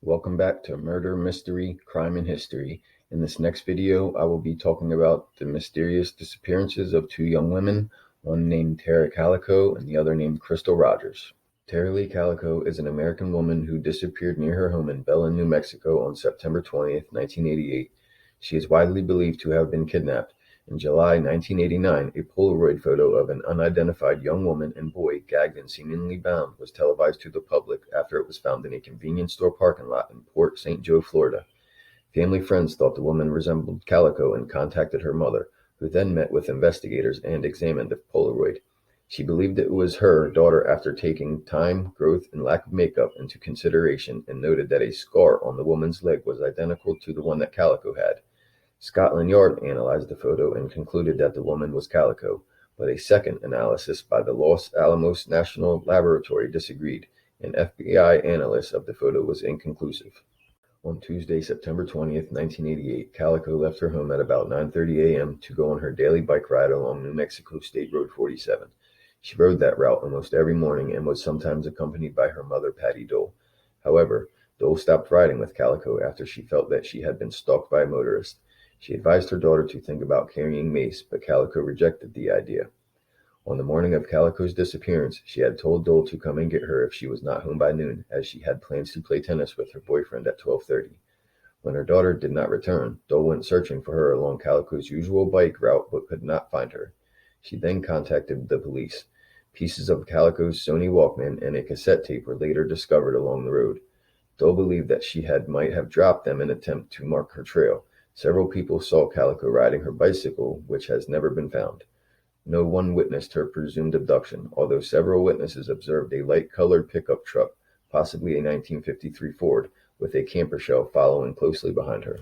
Welcome back to Murder, Mystery, Crime, and History. In this next video, I will be talking about the mysterious disappearances of two young women, one named Tara Calico and the other named Crystal Rogers. Tara Lee Calico is an American woman who disappeared near her home in Belen, New Mexico on September 20th, 1988. She is widely believed to have been kidnapped. In July 1989, a Polaroid photo of an unidentified young woman and boy gagged and seemingly bound was televised to the public after it was found in a convenience store parking lot in Port St. Joe, Florida. Family friends thought the woman resembled Calico and contacted her mother, who then met with investigators and examined the Polaroid. She believed it was her daughter after taking time, growth, and lack of makeup into consideration, and noted that a scar on the woman's leg was identical to the one that Calico had. Scotland Yard analyzed the photo and concluded that the woman was Calico, but a second analysis by the Los Alamos National Laboratory disagreed. An FBI analysis of the photo was inconclusive. On Tuesday, September 20th, 1988, Calico left her home at about 9:30 a.m. to go on her daily bike ride along New Mexico State Road 47. She rode that route almost every morning and was sometimes accompanied by her mother, Patty Dole. However, Dole stopped riding with Calico after she felt that she had been stalked by a motorist. She advised her daughter to think about carrying mace, but Calico rejected the idea. On the morning of Calico's disappearance, she had told Dole to come and get her if she was not home by noon, as she had plans to play tennis with her boyfriend at 12:30. When her daughter did not return, Dole went searching for her along Calico's usual bike route but could not find her. She then contacted the police. Pieces of Calico's Sony Walkman and a cassette tape were later discovered along the road. Dole believed that she might have dropped them in an attempt to mark her trail. Several people saw Calico riding her bicycle, which has never been found. No one witnessed her presumed abduction, although several witnesses observed a light-colored pickup truck, possibly a 1953 Ford, with a camper shell following closely behind her.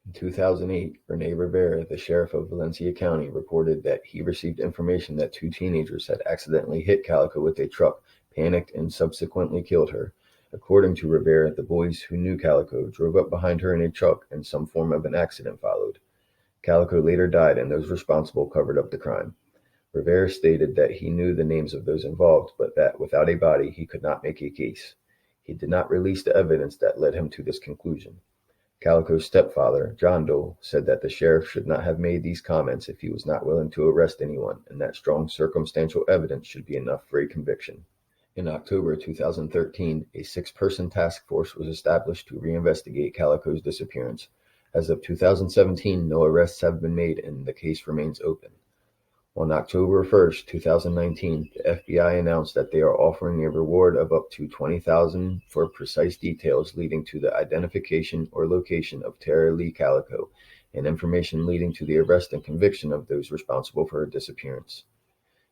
In 2008, Rene Rivera, the sheriff of Valencia County, reported that he received information that two teenagers had accidentally hit Calico with a truck, panicked, and subsequently killed her. According to Rivera, the boys who knew Calico drove up behind her in a truck and some form of an accident followed. Calico later died and those responsible covered up the crime. Rivera stated that he knew the names of those involved, but that without a body he could not make a case. He did not release the evidence that led him to this conclusion. Calico's stepfather, John Dole, said that the sheriff should not have made these comments if he was not willing to arrest anyone, and that strong circumstantial evidence should be enough for a conviction. In October 2013, a six-person task force was established to reinvestigate Calico's disappearance. As of 2017, no arrests have been made and the case remains open. On October 1st, 2019, the FBI announced that they are offering a reward of up to $20,000 for precise details leading to the identification or location of Tara Lee Calico and information leading to the arrest and conviction of those responsible for her disappearance.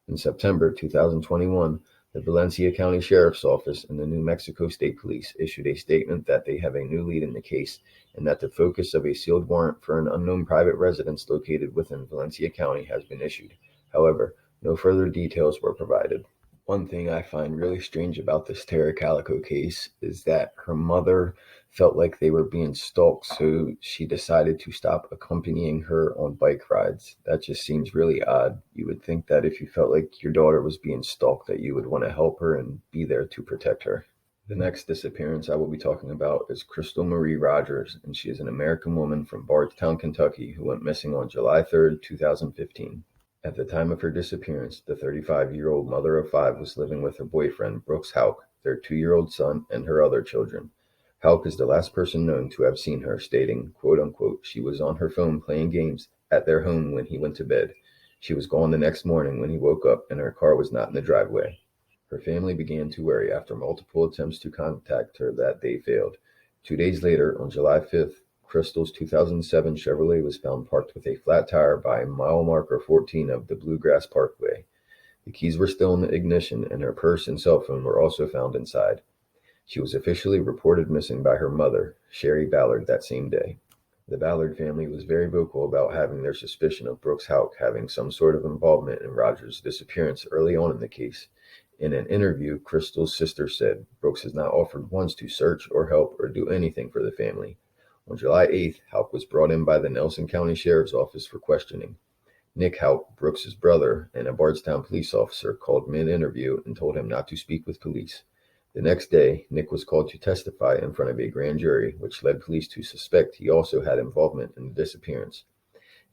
In September 2021, the Valencia County Sheriff's Office and the New Mexico State Police issued a statement that they have a new lead in the case and that the focus of a sealed warrant for an unknown private residence located within Valencia County has been issued. However, no further details were provided. One thing I find really strange about this Tara Calico case is that her mother felt like they were being stalked, so she decided to stop accompanying her on bike rides. That just seems really odd. You would think that if you felt like your daughter was being stalked, that you would want to help her and be there to protect her. The next disappearance I will be talking about is Crystal Marie Rogers, and she is an American woman from Bardstown, Kentucky, who went missing on July 3rd, 2015. At the time of her disappearance, the 35-year-old mother of five was living with her boyfriend, Brooks Houck, their 2-year-old son, and her other children. Houck is the last person known to have seen her, stating, quote-unquote, she was on her phone playing games at their home when he went to bed. She was gone the next morning when he woke up, and her car was not in the driveway. Her family began to worry after multiple attempts to contact her that they failed. 2 days later, on July 5th, Crystal's 2007 Chevrolet was found parked with a flat tire by mile marker 14 of the Bluegrass Parkway. The keys were still in the ignition, and her purse and cell phone were also found inside. She was officially reported missing by her mother, Sherry Ballard, that same day. The Ballard family was very vocal about having their suspicion of Brooks Houck having some sort of involvement in Rogers' disappearance early on in the case. In an interview, Crystal's sister said, Brooks has not offered once to search or help or do anything for the family. On July 8th, Houck was brought in by the Nelson County Sheriff's Office for questioning. Nick Houck, Brooks's brother, and a Bardstown police officer called mid-interview and told him not to speak with police. The next day, Nick was called to testify in front of a grand jury, which led police to suspect he also had involvement in the disappearance.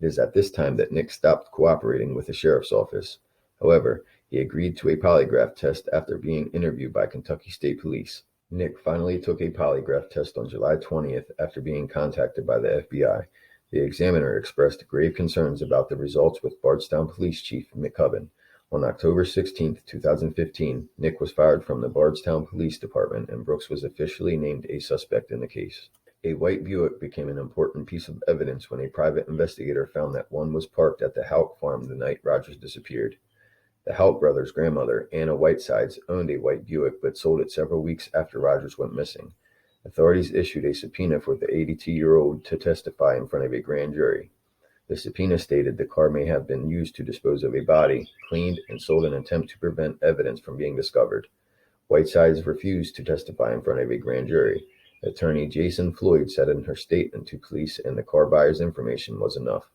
It is at this time that Nick stopped cooperating with the sheriff's office. However, he agreed to a polygraph test after being interviewed by Kentucky State Police. Nick finally took a polygraph test on July 20th after being contacted by the FBI. The examiner expressed grave concerns about the results with Bardstown Police Chief McCubbin. On October 16, 2015, Nick was fired from the Bardstown Police Department and Brooks was officially named a suspect in the case. A white Buick became an important piece of evidence when a private investigator found that one was parked at the Houck farm the night Rogers disappeared. The Houck brothers' grandmother, Anna Whitesides, owned a white Buick but sold it several weeks after Rogers went missing. Authorities issued a subpoena for the 82-year-old to testify in front of a grand jury. The subpoena stated the car may have been used to dispose of a body, cleaned, and sold in an attempt to prevent evidence from being discovered. Whitesides refused to testify in front of a grand jury. Attorney Jason Floyd said in her statement to police and the car buyer's information was enough.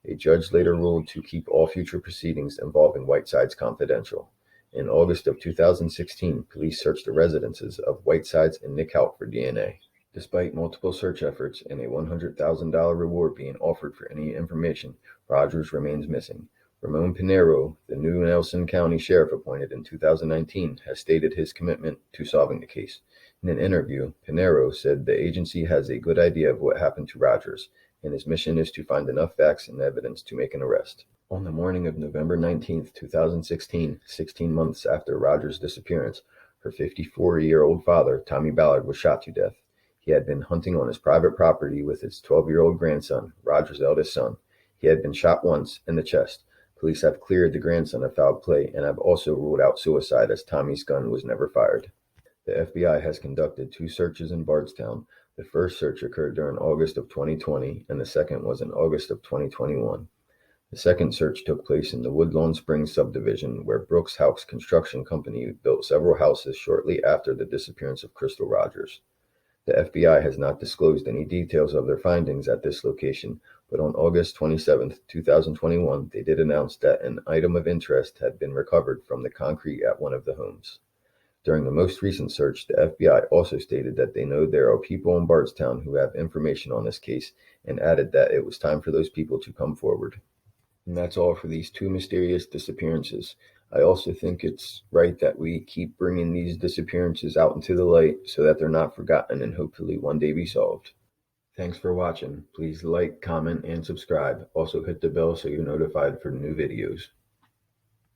A judge later ruled to keep all future proceedings involving Whitesides confidential. In August of 2016, police searched the residences of Whitesides and Nick Houck for DNA. Despite multiple search efforts and a $100,000 reward being offered for any information, Rogers remains missing. Ramon Pinheiro, the new Nelson County Sheriff appointed in 2019, has stated his commitment to solving the case. In an interview, Pinheiro said the agency has a good idea of what happened to Rogers, and his mission is to find enough facts and evidence to make an arrest. On the morning of November 19, 2016, 16 months after Rogers' disappearance, her 54-year-old father, Tommy Ballard, was shot to death. He had been hunting on his private property with his 12-year-old grandson, Rogers' eldest son. He had been shot once in the chest. Police have cleared the grandson of foul play and have also ruled out suicide as Tommy's gun was never fired. The FBI has conducted 2 searches in Bardstown. The first search occurred during August of 2020, and the second was in August of 2021. The second search took place in the Woodlawn Springs subdivision, where Brooks Houck's construction company built several houses shortly after the disappearance of Crystal Rogers. The FBI has not disclosed any details of their findings at this location, but on August 27, 2021, they did announce that an item of interest had been recovered from the concrete at one of the homes. During the most recent search, the FBI also stated that they know there are people in Bardstown who have information on this case and added that it was time for those people to come forward. And that's all for these 2 mysterious disappearances. I also think it's right that we keep bringing these disappearances out into the light so that they're not forgotten and hopefully one day be solved. Thanks for watching. Please like, comment, and subscribe. Also hit the bell so you're notified for new videos.